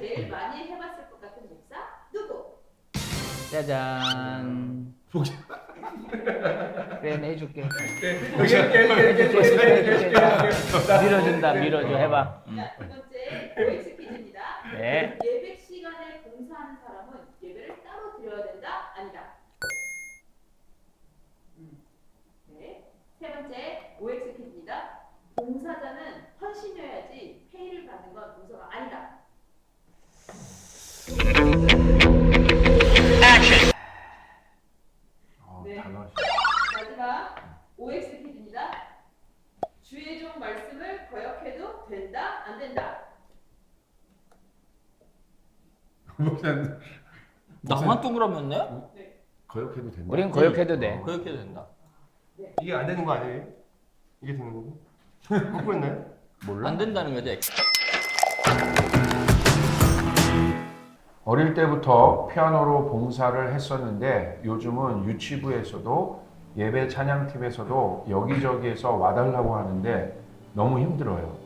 제일 많이 해봤을 것 같은 목사 누구? 짜잔. 그래, 해줄게. 밀어준다, 밀어줘. 해봐. 자, 두 번째 OX 퀴즈입니다. 네. 예배 시간에 봉사하는 사람은 예배를 따로 드려야 된다? 아니다? 네. 세 번째 OX 퀴즈입니다. 봉사자는 헌신해야지 페이를 받는 건 봉사가 아니다. 네. 마지막 OX 퀴즈입니다. 주의 종 말씀을 거역해도 된다? 안 된다? 목사님 나만 동그라미였네? 거역해도 된다. 우린 거역해도 돼. 그렇게 된다. 이게 안 되는 거 아니에요? 이게 되는 거고? 먹고 있나요? 몰라? 안 된다는 거지. 어릴 때부터 피아노로 봉사를 했었는데 요즘은 유치부에서도 예배 찬양팀에서도 여기저기에서 와달라고 하는데 너무 힘들어요.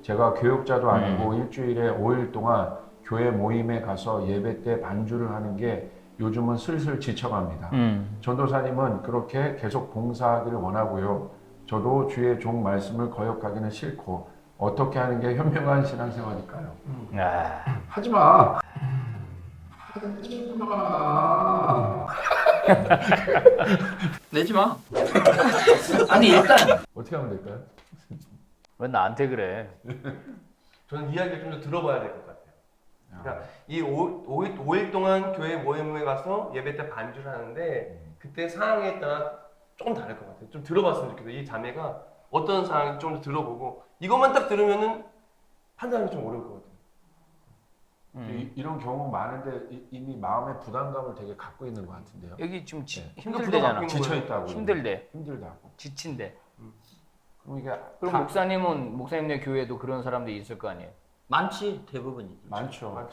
제가 교육자도 아니고 일주일에 5일 동안 교회 모임에 가서 예배 때 반주를 하는 게 요즘은 슬슬 지쳐갑니다. 전도사님은 그렇게 계속 봉사하기를 원하고요. 저도 주의 종 말씀을 거역하기는 싫고 어떻게 하는 게 현명한 신앙생활일까요? 아, 하지 마. 내지 마. 아니 일단 어떻게 하면 될까요? 왜 나한테 그래? 저는 이야기를 좀 더 들어봐야 될 것 같아요. 그러니까 이 5일 동안 교회 모임에 가서 예배 때 반주를 하는데 그때 상황에 따라 조금 다를 것 같아요. 좀 들어봤으면 좋겠어요. 이 자매가 어떤 상황인지 좀 더 들어보고 이것만 딱 들으면은 판단하기 좀 어려울 것 같아요. 이런 경우 많은데 이미 마음의 부담감을 되게 갖고 있는 것 같은데요. 여기 지금 네. 힘들대잖아. 지쳐 있다고. 힘들대. 힘들다고. 지친대. 그럼 이게 그럼 목사님네 교회도 그런 사람들이 있을 거 아니에요? 많지 대부분이. 많죠.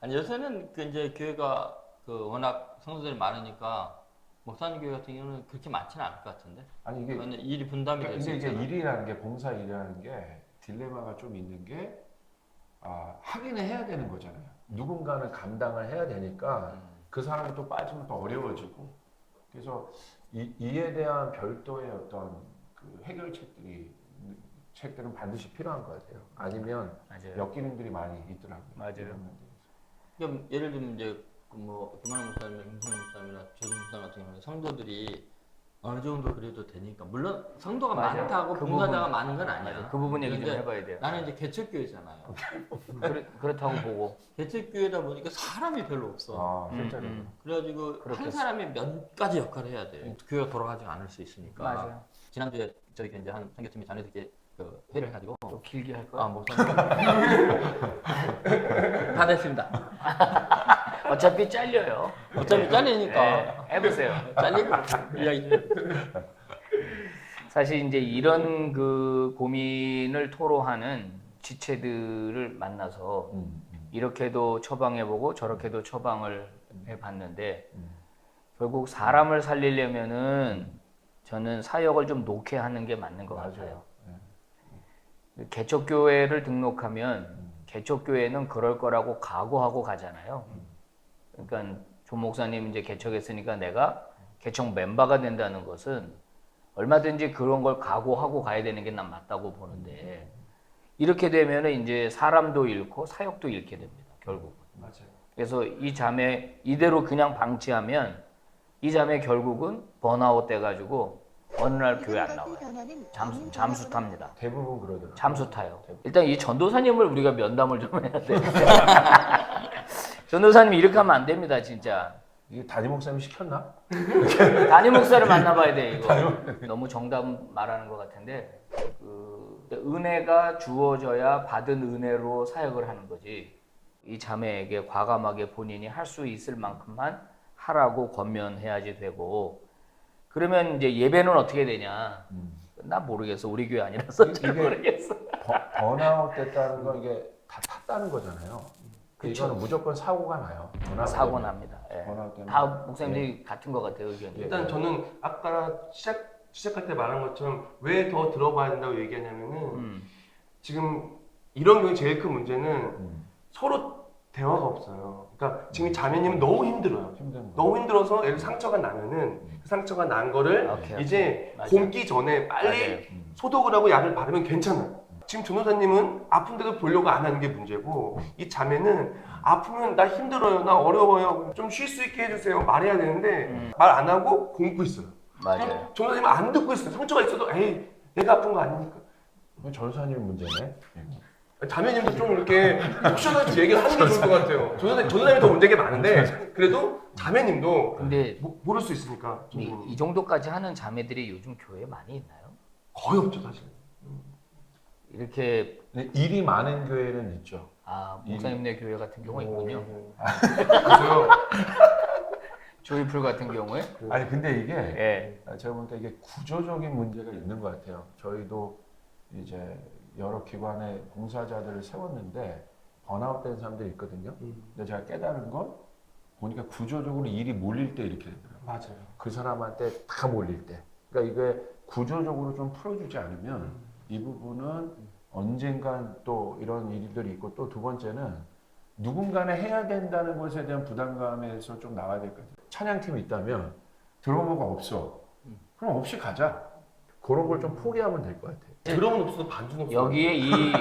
아니 요새는 그 이제 교회가 그 워낙 성도들이 많으니까 목사님 교회 같은 경우는 그렇게 많지는 않을 것 같은데. 아니 이게 왜냐면 일이 분담이 될 수 근데 이제 있잖아. 일이라는 게 봉사 일이라는 게 딜레마가 좀 있는 게 하기는 해야 되는 거잖아요. 누군가는 감당을 해야 되니까 그 사람이 또 빠지면 또 어려워지고 그래서 이에 대한 별도의 어떤 그 책들은 반드시 필요한 것 같아요. 아니면 맞아요. 역기능들이 많이 있더라고요. 맞아요. 그럼 예를 들면 이제 뭐 김한호 목사님이나 김성현 목사님이나 조준 목사님 같은 경우는 성도들이 어느 정도 그래도 되니까 물론 성도가 맞아요. 많다고 그 봉사자가 부분, 많은 건 아니야. 맞아요. 그 부분 얘기 좀 근데 해봐야 돼요. 나는 이제 개척교회잖아요. 그렇다고 보고. 개척교회다 보니까 사람이 별로 없어. 실제로. 그래가지고 그렇겠어. 한 사람이 몇 가지 역할을 해야 돼. 교회가 돌아가지 않을 수 있으니까. 맞아요. 지난주에 저희 이제 한 선교팀이 자녀들끼리 그 회의를 해가지고 또 길게 할 거야? 목사님 다 됐습니다. 어차피 잘려요. 어차피 잘리니까 네, 해보세요. 잘리고 이야기 좀. 사실 이제 이런 그 고민을 토로하는 지체들을 만나서 이렇게도 처방해보고 저렇게도 처방을 해봤는데 결국 사람을 살리려면은 저는 사역을 좀 놓게 하는 게 맞는 것 같아요. 개척교회를 등록하면 개척교회는 그럴 거라고 각오하고 가잖아요. 그러니까 조 목사님 이제 개척했으니까 내가 개척 멤버가 된다는 것은 얼마든지 그런 걸 각오하고 가야 되는 게 난 맞다고 보는데 이렇게 되면은 이제 사람도 잃고 사역도 잃게 됩니다. 결국은. 맞아요. 그래서 이 자매 이대로 그냥 방치하면 이 자매 결국은 번아웃 돼가지고 어느 날 교회 안 나와요. 잠수 탑니다. 대부분 그러더라고요. 잠수 타요. 일단 이 전도사님을 우리가 면담을 좀 해야 돼. 전도사님 이렇게 하면 안 됩니다, 진짜. 이게 담임 목사님이 시켰나? 담임 목사를 만나봐야 돼 이거. 너무 정답 말하는 것 같은데 은혜가 주어져야 받은 은혜로 사역을 하는 거지. 이 자매에게 과감하게 본인이 할 수 있을 만큼만 하라고 권면해야지 되고. 그러면 이제 예배는 어떻게 되냐? 나 모르겠어. 우리 교회 아니라서 잘 모르겠어. 번아웃 됐다는 건 이게 다 탔다는 거잖아요. 그쵸. 이거는 무조건 사고가 나요. 번아웃 사고 때문에. 납니다. 예. 번아웃 때문에. 다 목사님들이 같은 것 같아요 의견이. 일단 저는 아까 시작할 때 말한 것처럼 왜 더 들어봐야 된다고 얘기하냐면은 지금 이런 경우에 제일 큰 문제는 서로 대화가 없어요. 그러니까 지금 이 자매님은 너무 힘들어요. 힘든 거. 너무 힘들어서 예를 상처가 나면은 그 상처가 난 거를 오케이. 이제 맞아요. 곰기 전에 빨리 맞아요. 소독을 하고 약을 바르면 괜찮아요. 지금 전도사님은 아픈데도 보려고 안 하는 게 문제고 이 자매는 아프면 나 힘들어요, 나 어려워요, 좀 쉴 수 있게 해주세요 말해야 되는데 말 안 하고 굶고 있어요. 맞아요. 전도사님은 안 듣고 있어요. 상처가 있어도 에이 내가 아픈 거 아니니까. 전사님 문제네. 자매님도 좀 이렇게 옵션을 얘기를 하는 게 좋을 것 같아요. 전도사님이 더 문제가 많은데 그래도 자매님도 근데 모를 수 있으니까 이 정도까지 하는 자매들이 요즘 교회에 많이 있나요? 거의 없죠 사실. 이렇게 일이 많은 교회는 있죠. 목사님네 교회 같은 경우가 있군요. 그래서 조이풀 같은 경우에 아니 근데 이게 예. 제가 보니까 이게 구조적인 문제가 있는 것 같아요. 저희도 이제 여러 기관의 봉사자들을 세웠는데 번아웃된 사람들이 있거든요. 근데 제가 깨달은 건 보니까 구조적으로 일이 몰릴 때 이렇게 되더라고요. 맞아요. 그 사람한테 다 몰릴 때. 그러니까 이게 구조적으로 좀 풀어주지 않으면 이 부분은 언젠간 또 이런 일들이 있고 또 두 번째는 누군가는 해야 된다는 것에 대한 부담감에서 좀 나와야 될 것 같아요. 찬양팀이 있다면 드러머가 없어. 그럼 없이 가자. 그런 걸 좀 포기하면 될 것 같아요. 드럼은 없어도 반주는 없어. 여기에 이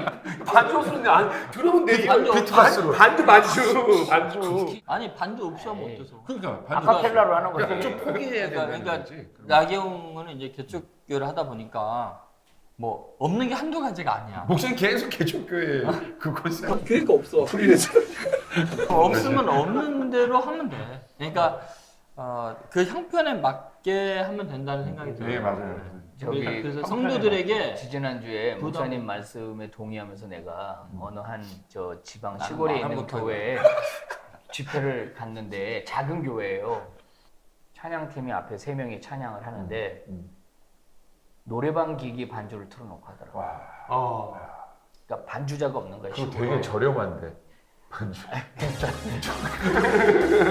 반주 없었는데 드럼은 네 개가 반주 비트박스로. 반주 반주. 아니 반주 없이 하면 에이. 어때서? 그러니까 아카펠라로 하는 거지. 그러니까 좀 포기해야 된다는 그러니까 거지. 나경은 이제 개척교를 하다 보니까 뭐 없는 게 한두 가지가 아니야. 목사님 계속 개척교회 그곳에 교회가 없어. 프리랜서. 없으면 없는 대로 하면 돼. 그러니까 그 형편에 맞게 하면 된다는 생각이 들어요. 네 맞아요. 저기 그래서 성도들에게 지지난주에 부담- 목사님 말씀에 동의하면서 내가 어느 한 저 지방 나는 시골에 말은 있는 못하고. 교회에 집회를 갔는데 작은 교회예요. 찬양팀이 앞에 3명이 찬양을 하는데 노래방 기기 반주를 틀어놓고 하더라고. 와, 그러니까 반주자가 없는 거야. 그거 시골에. 되게 저렴한데. 반주.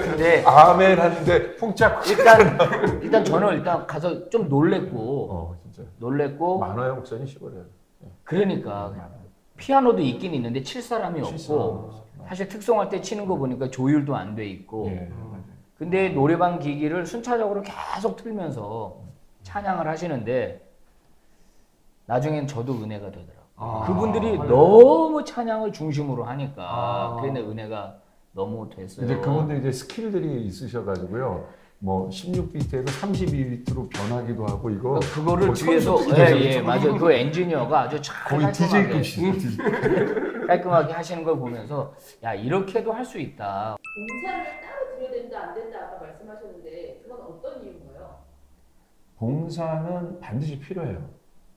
근데 아멘 하는데 풍짝. 일단 저는 일단 가서 좀 놀랬고 진짜. 놀랬고 많아요 목사님 시골에. 그러니까 피아노도 있긴 있는데 칠 사람이 칠 없고 사람. 사실 특성할 때 치는 거 보니까 조율도 안 돼 있고 예, 맞아요. 근데 노래방 기기를 순차적으로 계속 틀면서 찬양을 하시는데 나중엔 저도 은혜가 되더라고요. 그분들이 너무 찬양을 중심으로 하니까 그게 은혜가 너무 됐어요. 이제 그분들 이제 스킬들이 있으셔가지고요. 뭐 16비트에도 32비트로 변하기도 하고 이거 그거를 뭐 뒤에서 선수 예, 맞아요. 그 엔지니어가 아주 잘 거의 깔끔하게, DJ급이시죠. 깔끔하게 하시는 걸 보면서 야 이렇게도 할 수 있다. 봉사를 따로 드려야 된다 안 된다 아까 말씀하셨는데 그건 어떤 이유인가요? 봉사는 반드시 필요해요.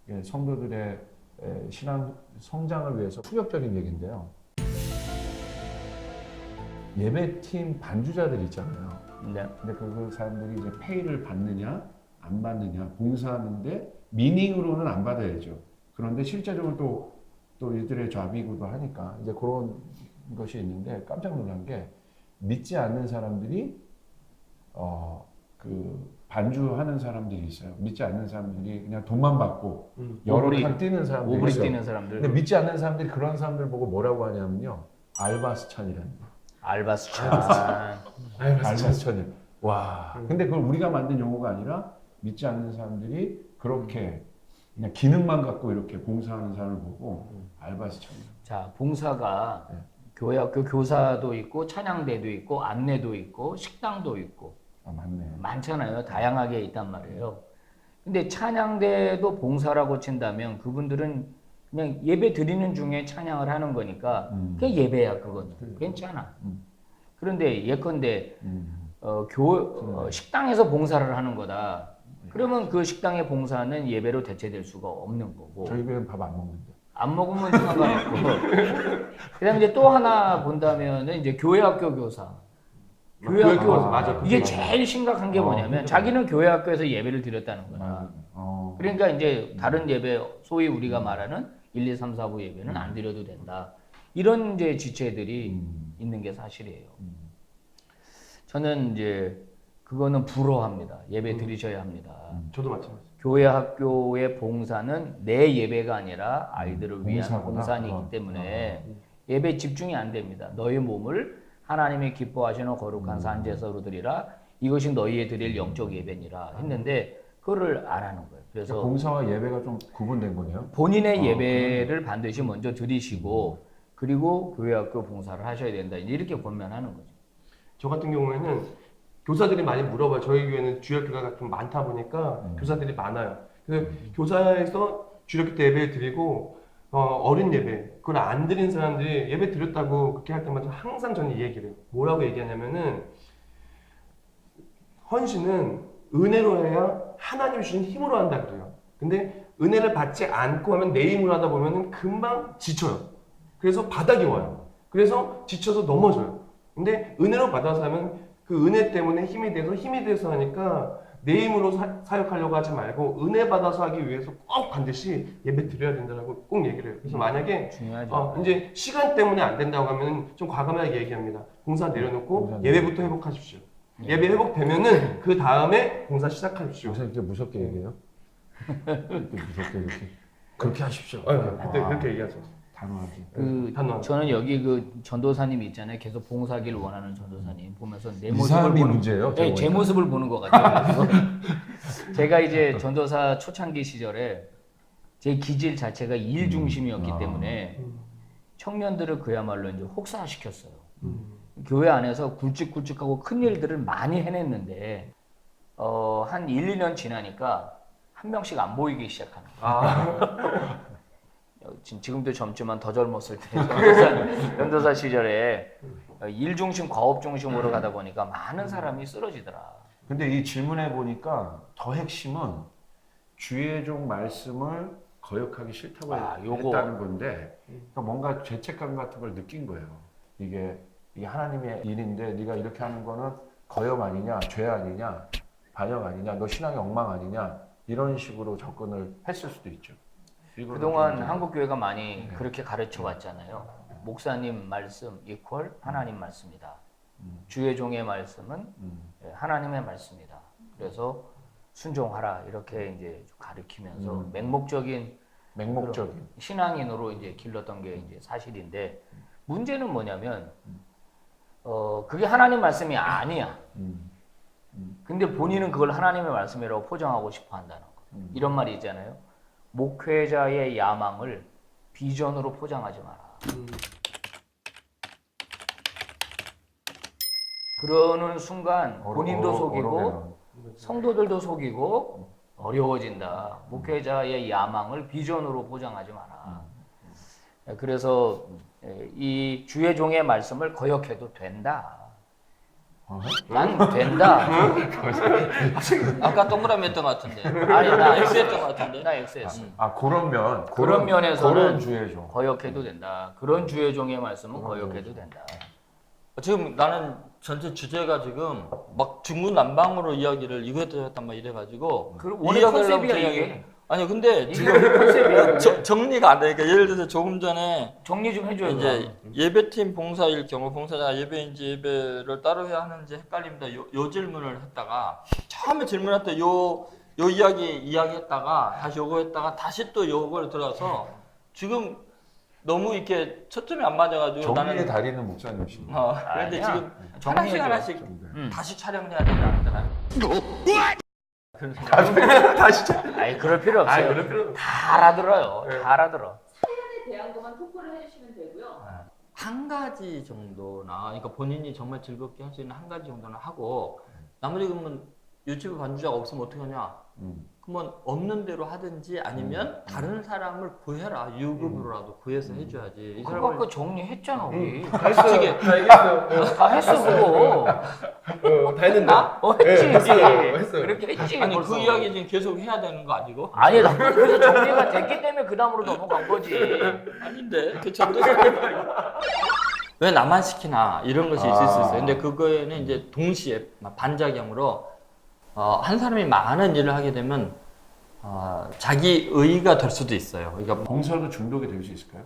예, 성도들의 신앙 성장을 위해서 충격적인 얘기인데요. 예배팀 반주자들 있잖아요. 네. 근데 그 사람들이 이제 페이를 받느냐 안 받느냐 봉사하는데 미닝으로는 안 받아야죠. 그런데 실제적으로 또 이들의 잡이기도 하니까 이제 그런 것이 있는데 깜짝 놀란 게 믿지 않는 사람들이 그 반주하는 사람들이 있어요. 믿지 않는 사람들이 그냥 돈만 받고 여러 오브리- 칸 뛰는 사람들이 오브리 있어요. 뛰는 사람들. 근데 믿지 않는 사람들이 그런 사람들 보고 뭐라고 하냐면요. 알바스찬이라는 거예요. 알바스찬. 알바스찬이. 와. 근데 그걸 우리가 만든 용어가 아니라 믿지 않는 사람들이 그렇게 그냥 기능만 갖고 이렇게 봉사하는 사람을 보고 알바스찬. 자, 봉사가 네. 교회 학교 교사도 있고 찬양대도 있고 안내도 있고 식당도 있고 아 맞네. 많잖아요. 다양하게 있단 말이에요. 근데 찬양대도 봉사라고 친다면 그분들은 그냥 예배 드리는 중에 찬양을 하는 거니까 그게 예배야 그건. 괜찮아. 그런데 예컨대 식당에서 봉사를 하는 거다. 그러면 그 식당의 봉사는 예배로 대체될 수가 없는 거고. 저희 교회는 밥 안 먹는데. 안 먹으면 상관없고. 그다음에 이제 또 하나 본다면은 이제 교회 학교 교사. 교회 교회 학교 교사, 맞아. 이게 제일 심각한 게 뭐냐면 자기는 교회 학교에서 예배를 드렸다는 거야. 그러니까 이제 다른 예배 소위 우리가 말하는 1, 2, 3, 4부 예배는 안 드려도 된다. 이런 이제 지체들이 있는 게 사실이에요. 저는 이제 그거는 불허합니다. 예배 드리셔야 합니다. 저도 마찬가지. 교회 학교의 봉사는 내 예배가 아니라 아이들을 위한 봉사구나. 봉사이기 때문에 예배 집중이 안 됩니다. 너희 몸을 하나님이 기뻐하시는 거룩한 산제사로 드리라. 이것이 너희의 드릴 영적 예배니라 했는데 그거를 안 하는 거예요. 그래서 봉사와 예배가 좀 구분된 거네요. 본인의 예배를 반드시 먼저 드리시고 그리고 교회 학교 봉사를 하셔야 된다. 이렇게 권면하는 거죠. 저 같은 경우에는 교사들이 많이 물어봐요. 저희 교회는 주일학교가 좀 많다 보니까 교사들이 많아요. 그래서 교사에서 주일학교 때 예배를 드리고 어린 예배 그걸 안 드린 사람들이 예배 드렸다고 그렇게 할 때마다 항상 저는 이 얘기를 해요. 뭐라고 얘기하냐면은 헌신은 은혜로 해야 하나님이 주신 힘으로 한다 그래요. 근데 은혜를 받지 않고 하면 내 힘으로 하다 보면은 금방 지쳐요. 그래서 바닥이 와요. 그래서 지쳐서 넘어져요. 근데 은혜로 받아서 하면 그 은혜 때문에 힘이 돼서 하니까 내 힘으로 사역하려고 하지 말고 은혜 받아서 하기 위해서 꼭 반드시 예배 드려야 된다고 꼭 얘기를 해요. 그래서 만약에 중요하죠. 이제 시간 때문에 안 된다고 하면 좀 과감하게 얘기합니다. 봉사 내려놓고 봉사 예배부터 회복하십시오. 예배 회복되면은 그 다음에 봉사 시작하십시오. 목사님 이렇게 무섭게 얘기해요? 이렇게 무섭게 이렇게 그렇게 하십시오. 그때 그렇게 얘기하죠. 단호하게. 단호하게. 저는 여기 그 전도사님 있잖아요. 계속 봉사하기를 원하는 전도사님 보면서 내 이 모습을 사람이 보는 문제예요. 네, 제 모습을 보는 것 같아요. 그래서 제가 이제 전도사 초창기 시절에 제 기질 자체가 일 중심이었기 때문에 청년들을 그야말로 이제 혹사시켰어요. 교회 안에서 굵직굵직하고 큰 일들을 많이 해냈는데 한 1, 2년 지나니까 한 명씩 안 보이기 시작하는 거예요. 지금도 젊지만 더 젊었을 때 전도사 시절에 일 중심, 과업 중심으로 가다 보니까 많은 사람이 쓰러지더라. 근데 이 질문해 보니까 더 핵심은 주의 종 말씀을 거역하기 싫다고 요거. 했다는 건데 그러니까 뭔가 죄책감 같은 걸 느낀 거예요. 이게 하나님의 일인데 네가 이렇게 하는 거는 거역 아니냐, 죄 아니냐, 반역 아니냐, 너 신앙이 엉망 아니냐 이런 식으로 접근을 했을 수도 있죠. 그동안 한국교회가 많이 그렇게 가르쳐 왔잖아요. 목사님 말씀 이퀄 하나님 말씀이다. 주의 종의 말씀은 하나님의 말씀이다. 그래서 순종하라 이렇게 이제 가르치면서 맹목적인 신앙인으로 이제 길렀던 게 이제 사실인데 문제는 뭐냐면 그게 하나님 말씀이 아니야. 근데 본인은 그걸 하나님의 말씀이라고 포장하고 싶어 한다는 거. 이런 말이 있잖아요. 목회자의 야망을 비전으로 포장하지 마라. 그러는 순간 본인도 속이고 성도들도 속이고 어려워진다. 목회자의 야망을 비전으로 포장하지 마라. 그래서 이 주의 종의 말씀을 거역해도 된다. 난 된다. 아까 동그라미 했던 것 같은데. 아니 나 X 했던 것 같은데. 나 X했어. 그런 면에서는 그런 주의 종. 거역해도 된다. 그런 주의 종의 말씀은 거역해도 된다. 지금 나는 전체 주제가 지금 막 중구난방으로 이야기를 이거에 했단 말 이래가지고 원래 컨셉이야 이게. 아니 근데 지금 컨셉이야. 정리가 안 되니까 예를 들어서 조금 전에 정리 좀 해줘요. 이제 예배팀 봉사일 경우 봉사자가 예배인지 예배를 따로 해야 하는지 헷갈립니다. 요 질문을 했다가 처음에 질문할 때 요 이야기했다가 다시 요거 했다가 다시 또 요걸 들어서 지금 너무 이렇게 초점이 안 맞아가지고 정리의 달인은 목사님이십니다. 그런데 아니야. 지금 정리해줘. 하나씩 다시 촬영해야 되지 않나? 그런 생각. 아니 그럴 필요 없어요. 그럴 필요 다 알아들어요. 다 알아들어. 사연에 대한 것만 토크를 해주시면 되고요. 한 가지 정도나, 그러니까 본인이 정말 즐겁게 할 수 있는 한 가지 정도는 하고 나머지 그러면 유튜브 관주자가 없으면 어떻게 하냐? 그러면 없는 대로 하든지 아니면 다른 사람을 구해라. 유급으로라도 구해서 해줘야지. 이 그거 사람을 아까 정리했잖아 우리. 다 했어요. 다 얘기했어요. 다 했어 그거. 다 했는데. 했지. 했어요. 그렇게 했지. 아니 벌써. 그 이야기 지금 계속 해야 되는 거 아니고? 아니 나 그래서 정리가 됐기 때문에 그 다음으로 넘어간 거지. 아닌데 그 정도 왜 나만 시키나 이런 것이 있을 수 있어요. 근데 그거에는 이제 동시에 반작용으로 한 사람이 많은 일을 하게 되면 자기 의가 될 수도 있어요. 그러니까 봉사도 중독이 될 수 있을까요?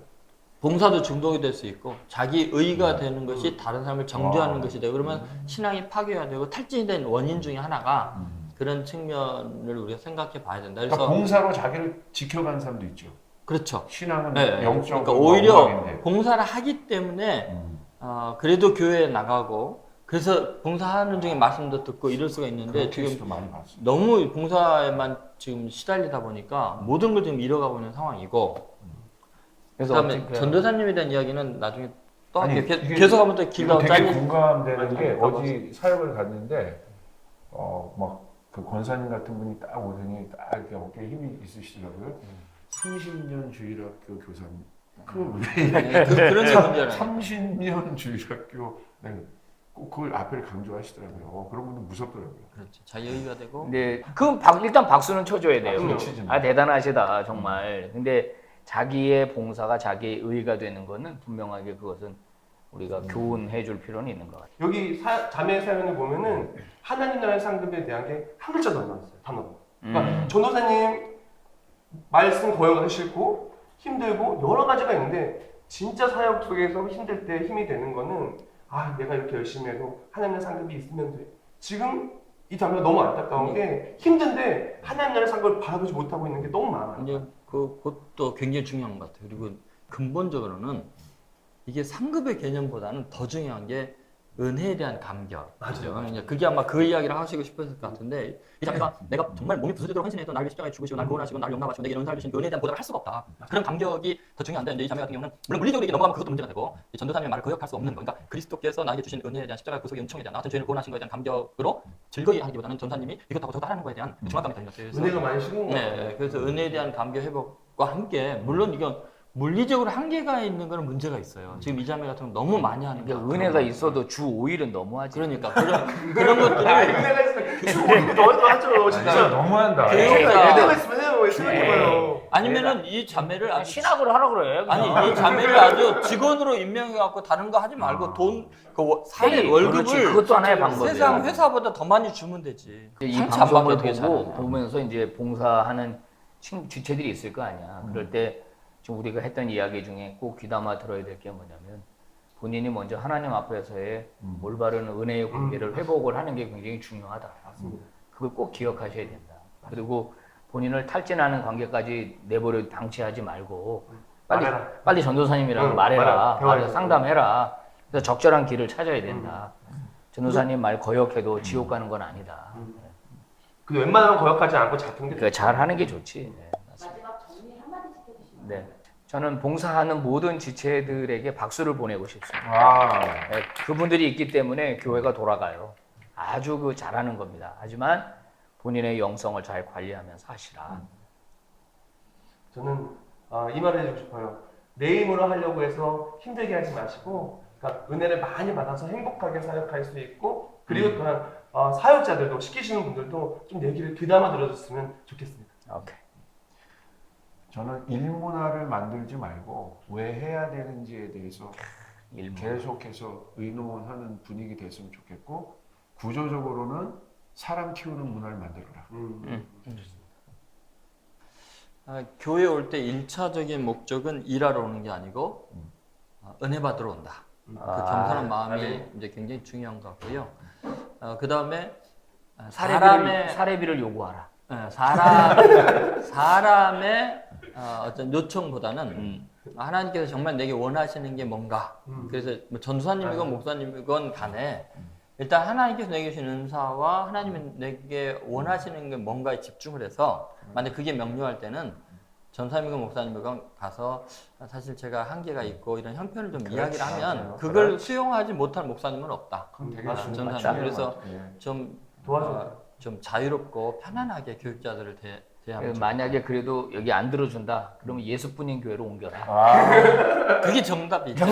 봉사도 중독이 될 수 있고 자기 의가 되는 것이 다른 사람을 정죄하는 것이 되고 그러면 신앙이 파괴가 되고 탈진이 된 원인 중에 하나가 그런 측면을 우리가 생각해 봐야 된다. 그러니까 그래서 봉사로 자기를 지켜간 사람도 있죠. 그렇죠. 신앙은 네. 영적 그러니까 오히려 엉망인데. 봉사를 하기 때문에 그래도 교회에 나가고 그래서 봉사하는 중에 말씀도 듣고 이럴 수가 있는데 그런 지금 케이스도 많이 봤어요. 너무 봉사에만 지금 시달리다 보니까 모든 걸 지금 잃어가고 있는 상황이고 그래서 그다음에 어떻게 전도사님에 대한 이야기는 나중에 또 아니, 할게요. 이게- 계속 하면 또 이거 길다고 되게 짧이 공감되는 게 맞아요. 어디 사역을 갔는데 막 그 권사님 같은 분이 딱 오더니 딱 이렇게 어깨에 힘이 있으시더라고요. 30년 주일학교 교사님. 네, 그런 게 문제라요. 30년 주일학교 네, 꼭 그걸 앞에 강조하시더라고요. 그런 분들 무섭더라고요. 그렇죠. 자유의가 되고 근데 일단 박수는 쳐줘야 돼요. 박수는 치지 마. 아 대단하시다 정말. 근데 자기의 봉사가 자기의 의가 되는 거는 분명하게 그것은 우리가 교훈해줄 필요는 있는 것 같아요. 여기 자매 사연을 보면은 하나님 나라의 상급에 대한 게 한 글자도 안 나왔어요. 단어가. 그러니까 전도사님 말씀 거역하기 싫고 힘들고 여러 가지가 있는데 진짜 사역 속에서 힘들 때 힘이 되는 거는 내가 이렇게 열심히 해도 하나님의 상급이 있으면 돼. 지금 이 장면이 너무 안타까운 게 힘든데 하나님 나라의 상급을 바라보지 못하고 있는 게 너무 많아요. 이제 그것도 굉장히 중요한 것 같아요. 그리고 근본적으로는 이게 상급의 개념보다는 더 중요한 게 은혜에 대한 감격. 맞아요. 이제 그게 아마 그 이야기를 하시고 싶었을 것 같은데 이 자매가 내가 정말 몸이 부서지도록 헌신해서 나를 십자가에 죽으시고 나를 구원하시고 나를 용납하시고 내게 은사를 주신 그 은혜에 대한 보답을 할 수가 없다. 그런 감격이 더 중요한데 이제 이 자매 같은 경우는 물론 물리적으로 이게 넘어가면 그것도 문제가 되고 이 전도사님의 말을 거역할 수 없는 거. 그러니까 그리스도께서 나에게 주신 은혜에 대한 십자가의 구속의 은총에 대한 나 같은 죄인을 구원하신 것에 대한 감격으로 즐거이 하기보다는 전도사님이 이것하고 저것도 하라는 거에 대한 중압감이 달린 것 같아요. 그래서 은혜가 많이 식은 거예요. 네, 그래서 은혜에 대한 감격 회복과 함께 물론 이건 물리적으로 한계가 있는 거는 문제가 있어요. 지금 이 자매 같은 건 너무 많이 하는 그러니까 게 은혜가 있어도 주 5일은 너무하지. 그러니까 그런 것들을 은혜가 있으면 너무 하죠. 진짜 진짜. 너무한다. 교육자 은혜가 있으면 해요. 왜 생각해봐요. 아니면은 이 자매를 아주 신학으로 하라 그래. 그냥. 아니 이 자매를 아주 직원으로 임명해 갖고 다른 거 하지 말고 돈 사회 그렇지. 월급을 그것도 하나의 방법이에요. 세상 회사보다 더 많이 주면 되지. 이 한참 안 방송을 받게 되게 보고 잘하네. 보면서 이제 봉사하는 지체들이 있을 거 아니야. 그럴 때 지금 우리가 했던 이야기 중에 꼭 귀담아 들어야 될 게 뭐냐면 본인이 먼저 하나님 앞에서의 올바른 은혜의 관계를 회복을 하는 게 굉장히 중요하다. 그걸 꼭 기억하셔야 된다. 그리고 본인을 탈진하는 관계까지 내버려 방치하지 말고 빨리 전도사님이랑 말해라. 말해서 상담해라. 그래서 적절한 길을 찾아야 된다. 전도사님 말 거역해도 지옥 가는 건 아니다. 그 웬만하면 거역하지 않고 작은 게 그러니까 잘 하는 게 좋지. 네, 맞습니다. 마지막 정리 한마디씩 해주시면 네. 저는 봉사하는 모든 지체들에게 박수를 보내고 싶습니다. 네, 그분들이 있기 때문에 교회가 돌아가요. 아주 잘하는 겁니다. 하지만 본인의 영성을 잘 관리하면서 하시라. 저는 이 말을 해주고 싶어요. 내 힘으로 하려고 해서 힘들게 하지 마시고 그러니까 은혜를 많이 받아서 행복하게 사역할 수 있고 그리고 또한 사역자들도 시키시는 분들도 좀 얘기를 귀담아 들어줬으면 좋겠습니다. 오케이. 저는 일문화를 만들지 말고 왜 해야 되는지에 대해서 계속해서 의논하는 분위기 됐으면 좋겠고 구조적으로는 사람 키우는 문화를 만들어라. 교회 올 때 1차적인 목적은 일하러 오는 게 아니고 은혜 받으러 온다. 그 겸손한 마음이 이제 굉장히 중요한 것 같고요. 그 다음에 사례비를 요구하라. 사람의 어떤 요청보다는 하나님께서 정말 내게 원하시는 게 뭔가. 그래서 뭐 전도사님이건 목사님이건 간에 일단 하나님께서 내게 주신 은사와 하나님이 내게 원하시는 게 뭔가에 집중을 해서 만약 그게 명료할 때는 전사님이건 목사님이건 가서 사실 제가 한계가 있고 이런 형편을 좀 이야기를 하면 그걸 수용하지 못할 목사님은 없다. 그럼 되게 전사님. 그래서 좀 도와줘. 좀 자유롭고 편안하게 교육자들을 대하면 만약에 그래도 여기 안 들어준다. 그러면 예수뿐인 교회로 옮겨라. 그게 정답이죠.